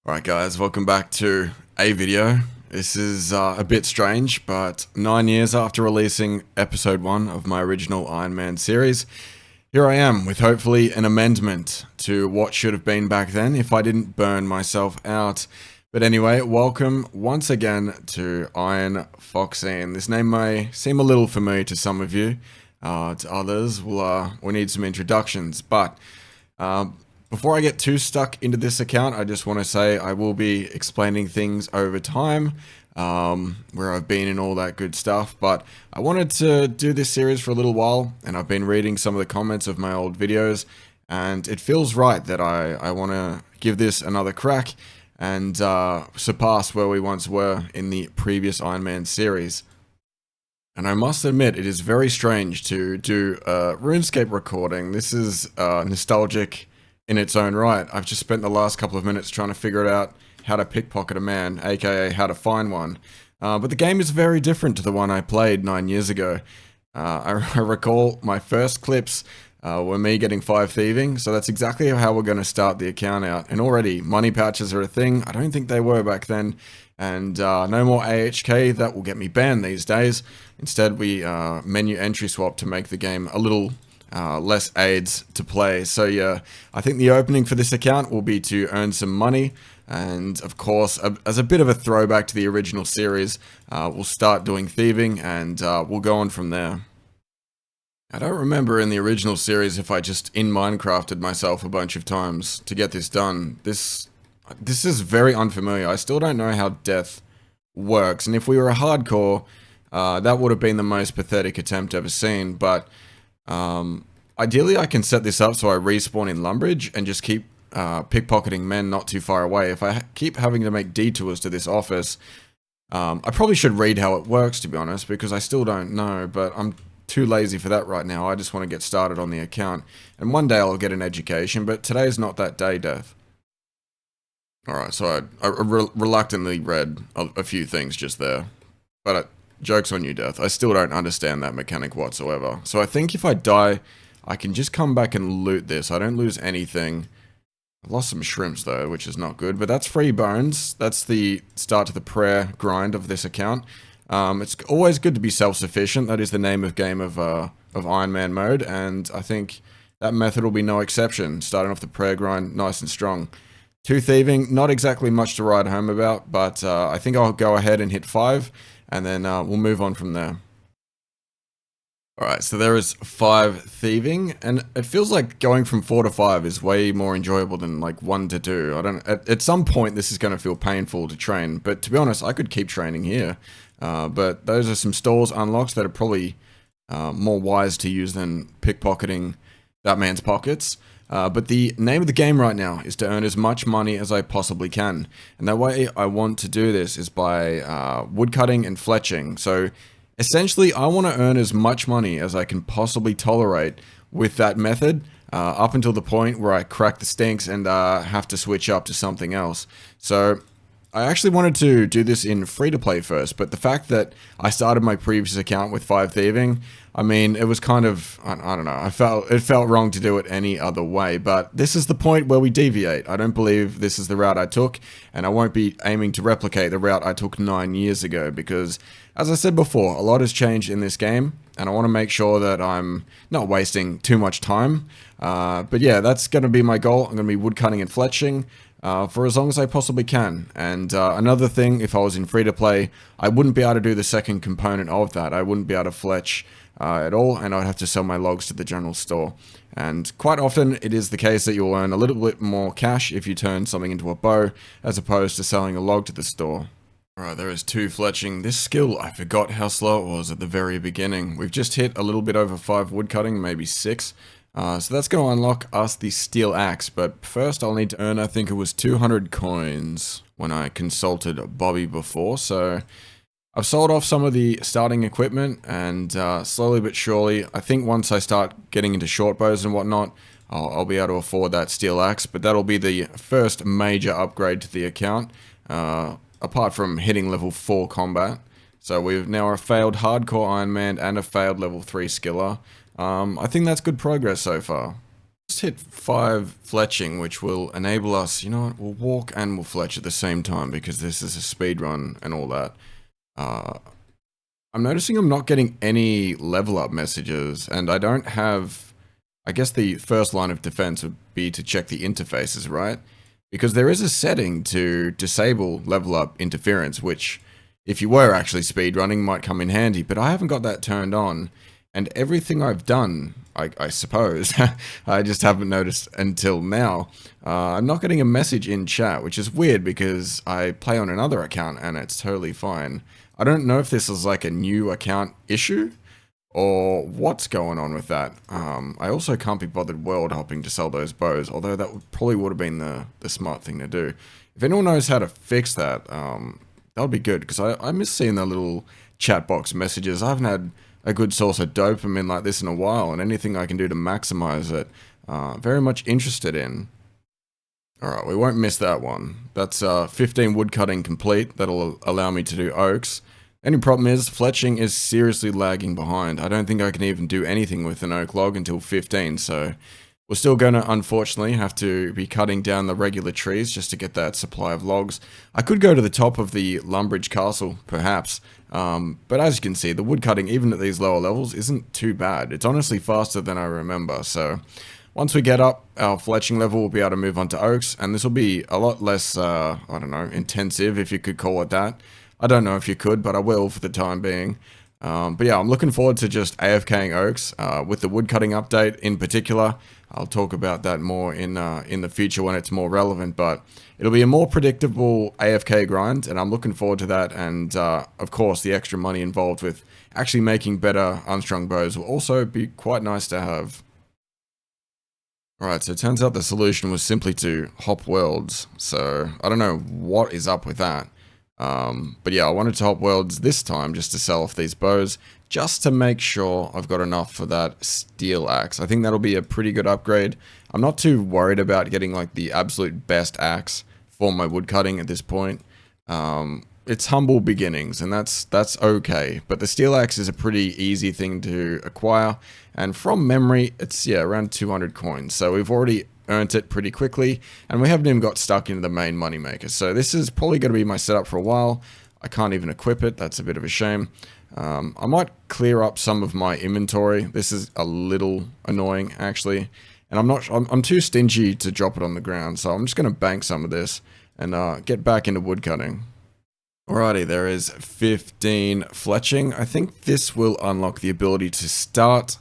Alright guys, welcome back to a video. This is a bit strange, but 9 years after releasing episode 1 of my original Ironman series, here I am with hopefully an amendment to what should have been back then if I didn't burn myself out. But anyway, welcome once again to Iron Phoxine. This name may seem a little familiar to some of you. To others, we'll need some introductions, but before I get too stuck into this account, I just want to say I will be explaining things over time, where I've been and all that good stuff, but I wanted to do this series for a little while, and I've been reading some of the comments of my old videos, and it feels right that I want to give this another crack and surpass where we once were in the previous Ironman series. And I must admit, it is very strange to do a RuneScape recording. This is nostalgic in its own right. I've just spent the last couple of minutes trying to figure out how to pickpocket a man, aka how to find one. But the game is very different to the one I played 9 years ago. I recall my first clips were me getting 5 thieving, so that's exactly how we're going to start the account out. And already, money pouches are a thing. I don't think they were back then. And no more AHK, that will get me banned these days. Instead, we menu entry swap to make the game a little less aids to play. So yeah, I think the opening for this account will be to earn some money, and of course, as a bit of a throwback to the original series, we'll start doing thieving, and we'll go on from there. I don't remember in the original series if I just in Minecrafted myself a bunch of times to get this done. This is very unfamiliar. I still don't know how death works, and if we were a hardcore, that would have been the most pathetic attempt ever seen, but ideally I can set this up so I respawn in Lumbridge and just keep pickpocketing men not too far away. If I keep having to make detours to this office, I probably should read how it works, to be honest, because I still don't know, but I'm too lazy for that right now. I just want to get started on the account, and one day I'll get an education, but today's not that day, Death. Alright, so I reluctantly read a few things just there, but joke's on you, Death. I still don't understand that mechanic whatsoever. So I think if I die, I can just come back and loot this. I don't lose anything. I've lost some shrimps though, which is not good, but that's free bones. That's the start to the prayer grind of this account. It's always good to be self-sufficient. That is the name of game of Ironman mode, and I think that method will be no exception. Starting off the prayer grind nice and strong. 2 thieving, not exactly much to write home about, but I think I'll go ahead and hit 5, and then we'll move on from there. Alright, so there is 5 thieving, and it feels like going from 4 to 5 is way more enjoyable than like 1 to 2. At some point this is going to feel painful to train, but to be honest, I could keep training here. But those are some stalls unlocked that are probably more wise to use than pickpocketing that man's pockets. But the name of the game right now is to earn as much money as I possibly can. And the way I want to do this is by woodcutting and fletching. So essentially, I want to earn as much money as I can possibly tolerate with that method, up until the point where I crack the stinks and have to switch up to something else. So I actually wanted to do this in free-to-play first, but the fact that I started my previous account with 5 thieving, I mean, it was kind of, I don't know, it felt wrong to do it any other way, but this is the point where we deviate. I don't believe this is the route I took, and I won't be aiming to replicate the route I took 9 years ago, because, as I said before, a lot has changed in this game, and I want to make sure that I'm not wasting too much time. But yeah, that's going to be my goal. I'm going to be woodcutting and fletching for as long as I possibly can. And another thing, if I was in free-to-play, I wouldn't be able to do the second component of that. I wouldn't be able to fletch at all, and I'd have to sell my logs to the general store. And quite often, it is the case that you'll earn a little bit more cash if you turn something into a bow, as opposed to selling a log to the store. Alright, there is 2 fletching. This skill, I forgot how slow it was at the very beginning. We've just hit a little bit over 5 woodcutting, maybe 6. So that's going to unlock us the steel axe, but first I'll need to earn, I think it was 200 coins when I consulted Bobby before, so I've sold off some of the starting equipment, and slowly but surely, I think once I start getting into short bows and whatnot, I'll be able to afford that steel axe, but that'll be the first major upgrade to the account, apart from hitting level 4 combat. So we've now a failed hardcore Ironman and a failed level 3 skiller. I think that's good progress so far. Just hit 5 fletching, which will enable us, you know what, we'll walk and we'll fletch at the same time because this is a speed run and all that. I'm noticing I'm not getting any level up messages, and I don't have, I guess the first line of defense would be to check the interfaces, right? Because there is a setting to disable level up interference, which if you were actually speedrunning might come in handy, but I haven't got that turned on. And everything I've done, I suppose, I just haven't noticed until now. I'm not getting a message in chat, which is weird because I play on another account and it's totally fine. I don't know if this is like a new account issue or what's going on with that. I also can't be bothered world hopping to sell those bows, although that probably would have been the smart thing to do. If anyone knows how to fix that, that would be good, because I miss seeing the little chat box messages. I haven't had a good source of dopamine like this in a while, and anything I can do to maximize it, very much interested in. Alright, we won't miss that one. That's 15 woodcutting complete. That'll allow me to do oaks. Any problem is, fletching is seriously lagging behind. I don't think I can even do anything with an oak log until 15, so we're still going to, unfortunately, have to be cutting down the regular trees just to get that supply of logs. I could go to the top of the Lumbridge Castle, perhaps, but as you can see, the woodcutting, even at these lower levels, isn't too bad. It's honestly faster than I remember, so once we get up our fletching level, we'll be able to move on to oaks, and this will be a lot less, I don't know, intensive, if you could call it that. I don't know if you could, but I will for the time being. But yeah, I'm looking forward to just AFKing oaks, with the woodcutting update in particular. I'll talk about that more in the future when it's more relevant, but it'll be a more predictable AFK grind, and I'm looking forward to that, and of course the extra money involved with actually making better unstrung bows will also be quite nice to have. Alright, so it turns out the solution was simply to hop worlds, so I don't know what is up with that. But yeah, I wanted to hop worlds this time just to sell off these bows, just to make sure I've got enough for that steel axe. I think that'll be a pretty good upgrade. I'm not too worried about getting like the absolute best axe for my woodcutting at this point. It's humble beginnings, and that's okay. But the steel axe is a pretty easy thing to acquire, and from memory, it's around 200 coins. So we've already earned it pretty quickly, and we haven't even got stuck into the main moneymaker. So this is probably going to be my setup for a while. I can't even equip it. That's a bit of a shame. I might clear up some of my inventory. This is a little annoying, actually, and I'm too stingy to drop it on the ground. So I'm just going to bank some of this and get back into woodcutting. Alrighty, there is 15 fletching. I think this will unlock the ability to start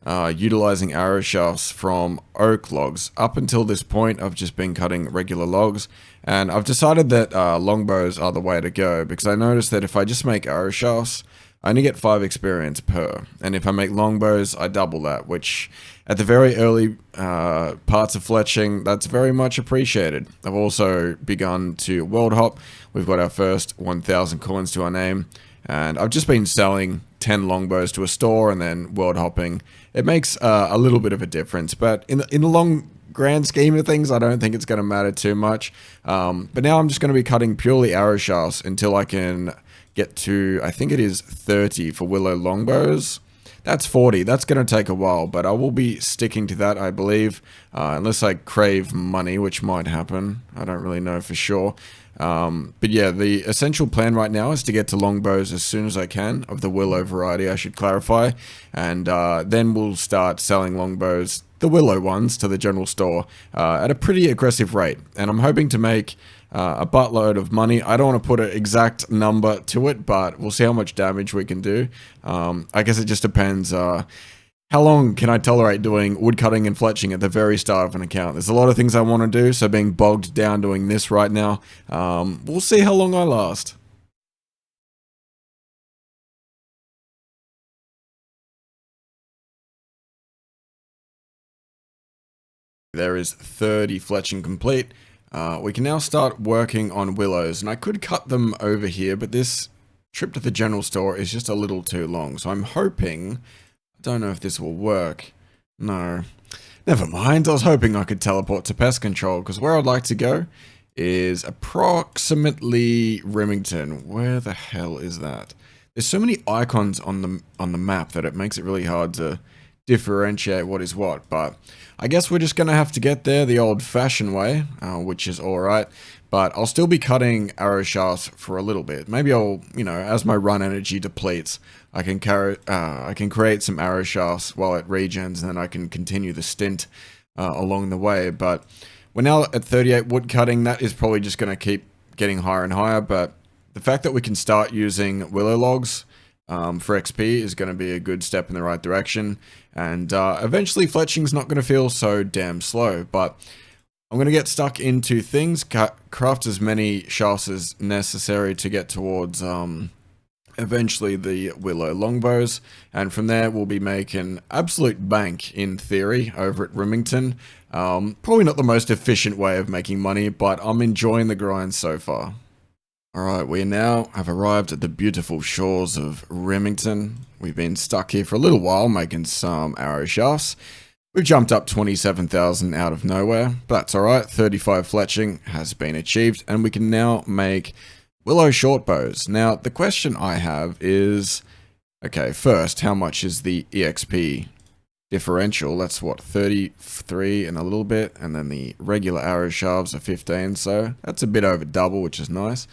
utilizing arrow shafts from oak logs. Up until this point, I've just been cutting regular logs, and I've decided that longbows are the way to go, because I noticed that if I just make arrow shafts, I only get 5 experience per, and if I make longbows, I double that, which at the very early parts of fletching, that's very much appreciated. I've also begun to world hop. We've got our first 1,000 coins to our name, and I've just been selling 10 longbows to a store and then world hopping. It makes a little bit of a difference, but in the long grand scheme of things, I don't think it's going to matter too much. But now I'm just going to be cutting purely arrow shafts until I can get to, I think it is 30 for Willow longbows. That's 40. That's going to take a while, but I will be sticking to that, I believe, unless I crave money, which might happen. I don't really know for sure. But yeah, the essential plan right now is to get to longbows as soon as I can, of the Willow variety, I should clarify, and then we'll start selling longbows, the Willow ones, to the general store at a pretty aggressive rate, and I'm hoping to make a buttload of money. I don't want to put an exact number to it, but we'll see how much damage we can do. I guess it just depends. How long can I tolerate doing woodcutting and fletching at the very start of an account? There's a lot of things I want to do, so being bogged down doing this right now, we'll see how long I last. There is 30 fletching complete. We can now start working on willows, and I could cut them over here, but this trip to the general store is just a little too long, so I'm hoping, I don't know if this will work. No, never mind. I was hoping I could teleport to pest control, because where I'd like to go is approximately Remington. Where the hell is that? There's so many icons on the map that it makes it really hard to differentiate what is what, but I guess we're just going to have to get there the old-fashioned way, which is alright, but I'll still be cutting arrow shafts for a little bit. Maybe I'll, as my run energy depletes, I can create some arrow shafts while it regens, and then I can continue the stint along the way. But we're now at 38 woodcutting. That is probably just going to keep getting higher and higher, but the fact that we can start using willow logs for XP is going to be a good step in the right direction, and eventually fletching's not going to feel so damn slow. But I'm going to get stuck into things, craft as many shafts as necessary to get towards eventually the willow longbows, and from there we'll be making absolute bank in theory over at Remington. Probably not the most efficient way of making money, but I'm enjoying the grind so far. Alright, we now have arrived at the beautiful shores of Remington. We've been stuck here for a little while making some arrow shafts. We've jumped up 27,000 out of nowhere, but that's alright. 35 fletching has been achieved, and we can now make willow short bows. Now, the question I have is, okay, first, how much is the EXP differential? That's what, 33 and a little bit, and then the regular arrow shafts are 15, so that's a bit over double, which is nice.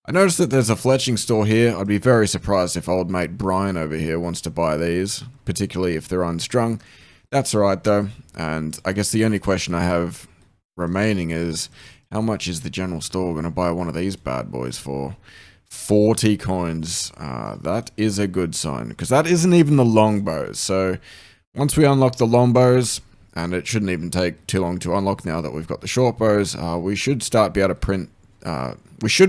I noticed that there's a fletching store here. I'd be very surprised if old mate Brian over here wants to buy these, particularly if they're unstrung. That's alright though, and I guess the only question I have remaining is, how much is the general store going to buy one of these bad boys for? 40 coins. That is a good sign, because that isn't even the longbows. So once we unlock the longbows, and it shouldn't even take too long to unlock now that we've got the short bows, we should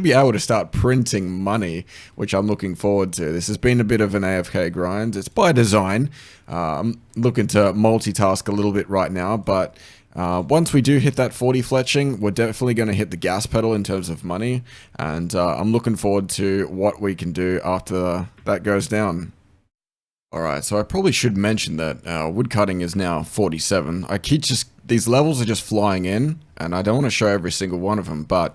be able to start printing money, which I'm looking forward to. This has been a bit of an AFK grind. It's by design. I'm looking to multitask a little bit right now, but once we do hit that 40 fletching, we're definitely going to hit the gas pedal in terms of money, and I'm looking forward to what we can do after that goes down. Alright, so I probably should mention that woodcutting is now 47. These levels are just flying in, and I don't want to show every single one of them, but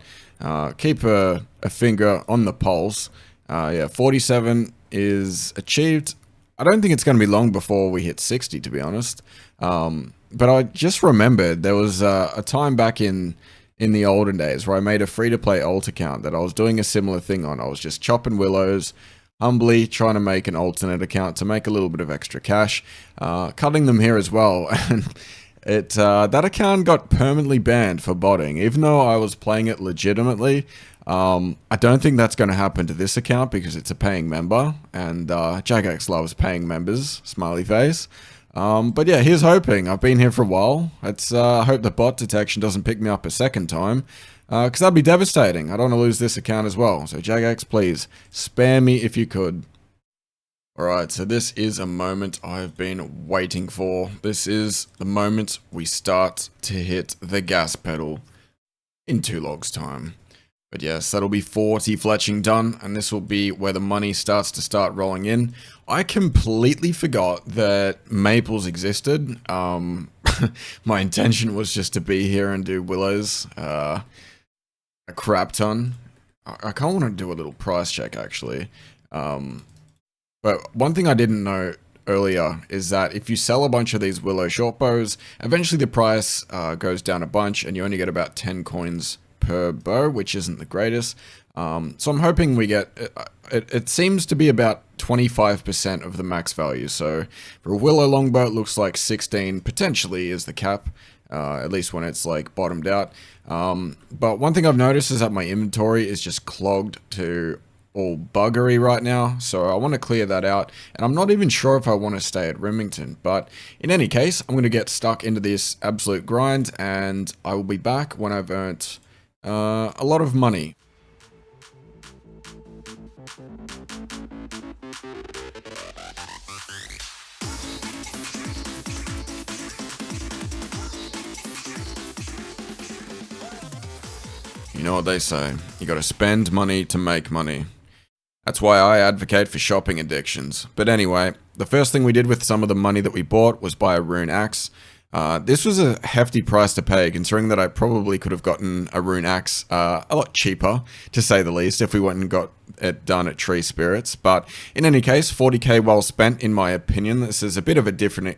keep a finger on the pulse. Yeah, 47 is achieved. I don't think it's going to be long before we hit 60, to be honest. But I just remembered there was a time back in the olden days where I made a free-to-play alt account that I was doing a similar thing on. I was just chopping willows, humbly trying to make an alternate account to make a little bit of extra cash, cutting them here as well, and that account got permanently banned for botting, even though I was playing it legitimately. I don't think that's going to happen to this account because it's a paying member, and Jagex loves paying members, smiley face. But yeah, here's hoping. I've been here for a while. I hope the bot detection doesn't pick me up a second time, because that'd be devastating. I don't want to lose this account as well. So Jagex, please, spare me if you could. Alright, so this is a moment I've been waiting for. This is the moment we start to hit the gas pedal in 2 logs time. But yes, that'll be 40 fletching done, and this will be where the money starts to start rolling in. I completely forgot that maples existed. My intention was just to be here and do willows a crap ton. I kind of want to do a little price check, actually. But one thing I didn't know earlier is that if you sell a bunch of these willow short bows, eventually the price goes down a bunch, and you only get about 10 coins per bow, which isn't the greatest. So I'm hoping we get, it seems to be about 25% of the max value. So for a willow longbow, it looks like 16 potentially is the cap, at least when it's like bottomed out. But one thing I've noticed is that my inventory is just clogged to all buggery right now, so I want to clear that out, and I'm not even sure if I want to stay at Remington, but in any case, I'm going to get stuck into this absolute grind, and I will be back when I've earned a lot of money. You know what they say, you gotta spend money to make money. That's why I advocate for shopping addictions. But anyway, the first thing we did with some of the money that we bought was buy a rune axe. This was a hefty price to pay, considering that I probably could have gotten a rune axe a lot cheaper, to say the least, if we went and got it done at Tree Spirits. But in any case, 40k well spent, in my opinion. This is a bit of a different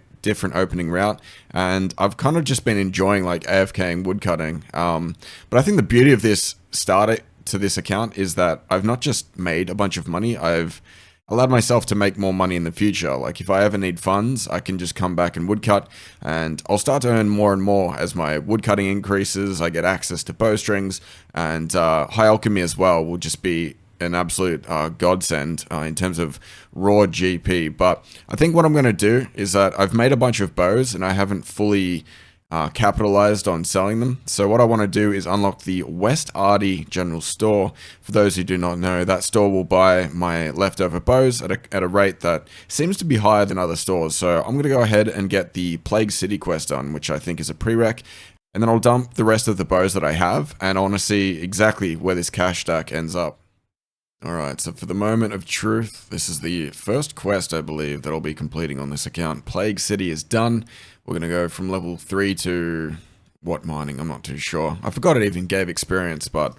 opening route, and I've kind of just been enjoying like AFKing woodcutting. But I think the beauty of this starter to this account is that I've not just made a bunch of money, I've allowed myself to make more money in the future. Like if I ever need funds, I can just come back and woodcut, and I'll start to earn more and more as my woodcutting increases. I get access to bowstrings, and high alchemy as well will just be an absolute godsend in terms of raw GP. But I think what I'm going to do is that I've made a bunch of bows and I haven't fully capitalized on selling them. So what I want to do is unlock the West Arty General Store. For those who do not know, that store will buy my leftover bows at a rate that seems to be higher than other stores. So I'm going to go ahead and get the Plague City quest done, which I think is a prereq. And then I'll dump the rest of the bows that I have, and I want to see exactly where this cash stack ends up. Alright, so for the moment of truth, this is the first quest, I believe, that I'll be completing on this account. Plague City is done. We're going to go from level 3 to what mining? I'm not too sure. I forgot it even gave experience, but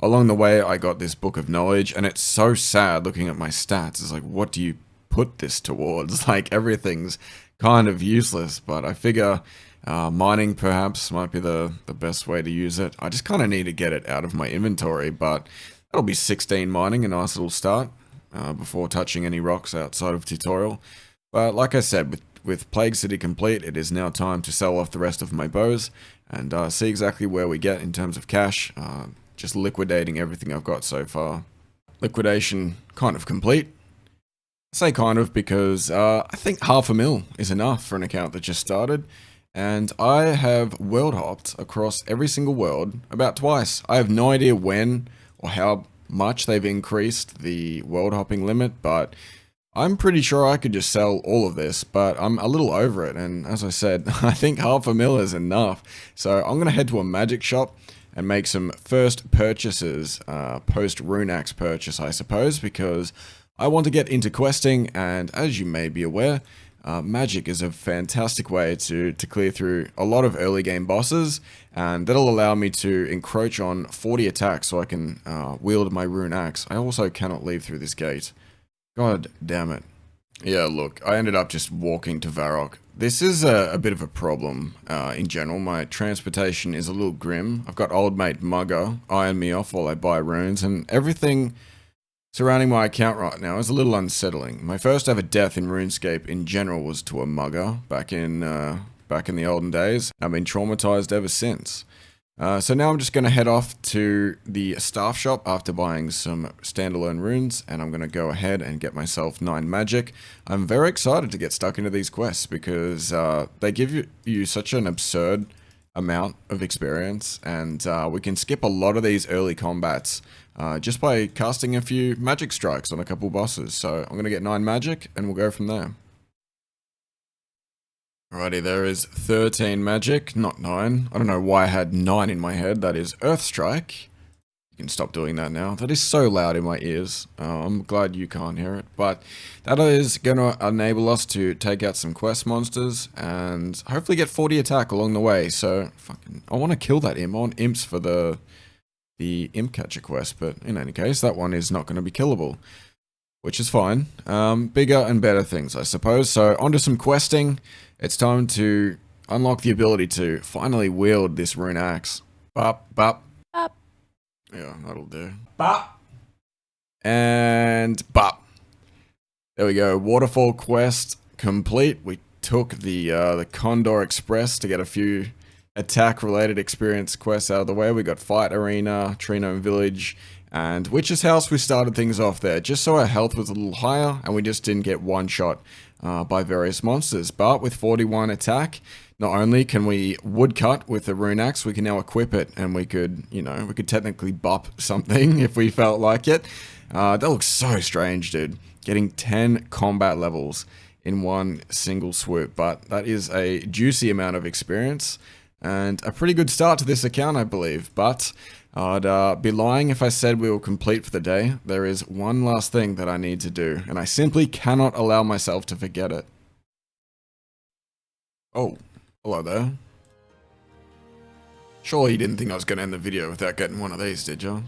along the way I got this book of knowledge, and it's so sad looking at my stats. It's like, what do you put this towards? Like, everything's kind of useless, but I figure mining perhaps might be the best way to use it. I just kind of need to get it out of my inventory, but that'll be 16 mining, a nice little start, before touching any rocks outside of tutorial. But like I said, with Plague City complete, it is now time to sell off the rest of my bows and see exactly where we get in terms of cash, just liquidating everything I've got so far. Liquidation kind of complete. I say kind of because I think $500,000 is enough for an account that just started. And I have world hopped across every single world about twice. I have no idea when or how much they've increased the world hopping limit, but I'm pretty sure I could just sell all of this, but I'm a little over it. And as I said, I think $500,000 is enough. So I'm going to head to a magic shop and make some first purchases, post rune axe purchase, I suppose, because I want to get into questing. And as you may be aware, magic is a fantastic way to clear through a lot of early game bosses, and that'll allow me to encroach on 40 attacks so I can wield my rune axe. I also cannot leave through this gate. God damn it. Yeah, look, I ended up just walking to Varrock. This is a bit of a problem in general. My transportation is a little grim. I've got old mate Mugger eyeing me off while I buy runes, and everything surrounding my account right now is a little unsettling. My first ever death in RuneScape in general was to a Mugger back in the olden days. I've been traumatized ever since. So now I'm just going to head off to the staff shop after buying some standalone runes, and I'm going to go ahead and get myself 9 magic. I'm very excited to get stuck into these quests because they give you such an absurd amount of experience, and we can skip a lot of these early combats just by casting a few magic strikes on a couple bosses. So I'm going to get 9 magic and we'll go from there. Alrighty, there is 13 magic, not 9. I don't know why I had 9 in my head. That is Earth Strike. You can stop doing that now. That is so loud in my ears. I'm glad you can't hear it. But that is going to enable us to take out some quest monsters and hopefully get 40 attack along the way. So, I want to kill that imp. I want imps for the imp catcher quest. But in any case, that one is not going to be killable, which is fine. Bigger and better things, I suppose. So, onto some questing. It's time to unlock the ability to finally wield this rune axe. Bop, bop. Bop. Yeah, that'll do. Bop. And bop. There we go. Waterfall quest complete. We took the Condor Express to get a few attack-related experience quests out of the way. We got Fight Arena, Trino Village, and Witch's House. We started things off there just so our health was a little higher and we just didn't get one shot by various monsters. But with 41 attack, not only can we woodcut with the rune axe, we can now equip it, and we could, you know, we could technically bop something if we felt like it. That looks so strange, dude. Getting 10 combat levels in one single swoop, but that is a juicy amount of experience and a pretty good start to this account, I believe. But I'd be lying if I said we were complete for the day. There is one last thing that I need to do, and I simply cannot allow myself to forget it. Oh, Hello there. Surely you didn't think I was going to end the video without getting one of these, did you?